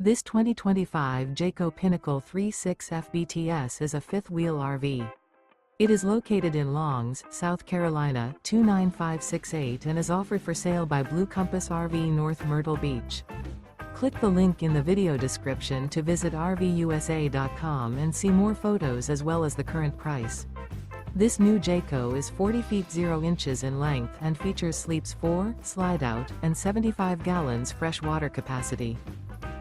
This 2025 Jayco Pinnacle 36 FBTS is a fifth-wheel RV. It is located in Longs, South Carolina, 29568 and is offered for sale by Blue Compass RV North Myrtle Beach. Click the link in the video description to visit RVUSA.com and see more photos as well as the current price. This new Jayco is 40 feet 0 inches in length and features sleeps 4, slide-out, and 75 gallons fresh water capacity.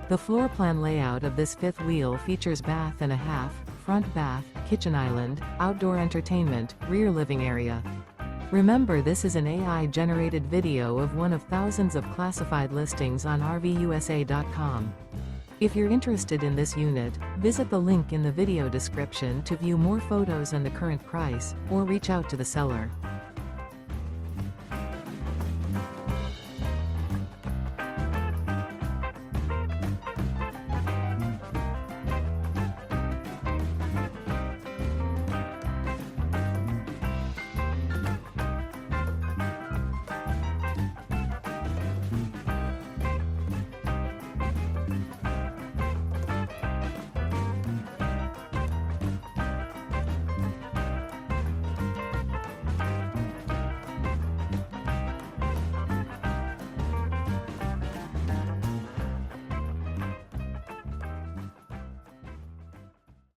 The floor plan layout of this fifth wheel features bath and a half, front bath, kitchen island, outdoor entertainment, rear living area. Remember, this is an AI-generated video of one of thousands of classified listings on RVUSA.com. If you're interested in this unit, visit the link in the video description to view more photos and the current price, or reach out to the seller.